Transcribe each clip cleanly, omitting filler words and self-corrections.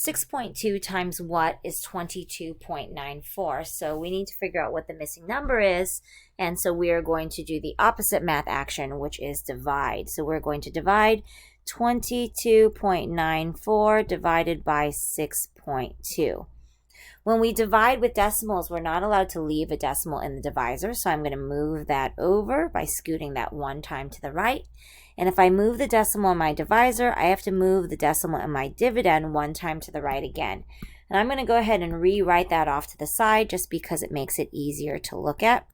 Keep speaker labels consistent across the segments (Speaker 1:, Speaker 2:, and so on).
Speaker 1: 6.2 times what is 22.94. So we need to figure out what the missing number is. And so we are going to do the opposite math action, which is divide. So we're going to divide 22.94 divided by 6.2. When we divide with decimals, we're not allowed to leave a decimal in the divisor, so I'm going to move that over by scooting that one time to the right. And if I move the decimal in my divisor, I have to move the decimal in my dividend one time to the right again. And I'm going to go ahead and rewrite that off to the side just because it makes it easier to look at.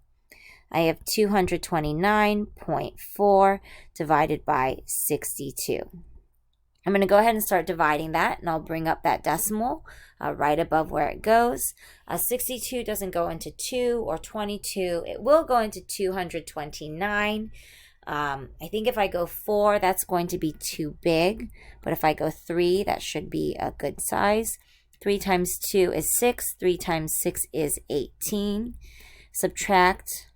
Speaker 1: I have 229.4 divided by 62. I'm going to go ahead and start dividing that, and I'll bring up that decimal right above where it goes. 62 doesn't go into 2 or 22. It will go into 229. I think if I go 4, that's going to be too big. But if I go 3, that should be a good size. 3 times 2 is 6. 3 times 6 is 18. Subtract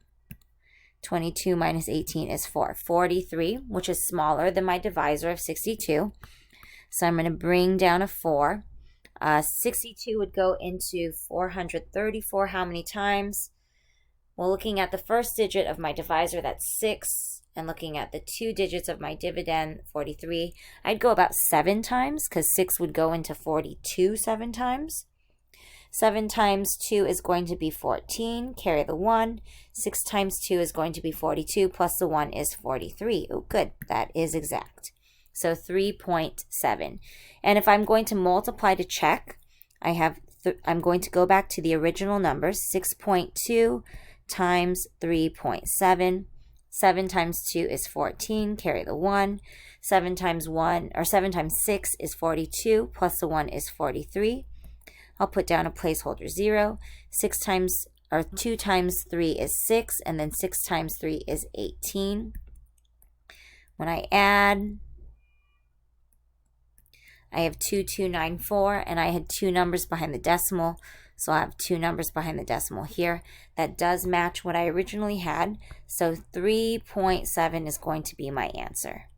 Speaker 1: 22 minus 18 is 4. 43, which is smaller than my divisor of 62. So I'm going to bring down a 4. 62 would go into 434 how many times? Well, looking at the first digit of my divisor, that's 6. And looking at the 2 digits of my dividend, 43, I'd go about 7 times because 6 would go into 42 7 times. 7 times 2 is going to be 14, carry the 1. 6 times 2 is going to be 42, plus the 1 is 43. Oh, good, that is exact. So 3.7. And if I'm going to multiply to check, I'm going to go back to the original numbers, 6.2 times 3.7. 7 times 2 is 14, carry the 1. 7 times 6 is 42, plus the 1 is 43. I'll put down a placeholder 0. 2 times 3 is 6, and then 6 times 3 is 18. When I add, I have 2294, and I had 2 numbers behind the decimal, so I have 2 numbers behind the decimal here. That does match what I originally had, so 3.7 is going to be my answer.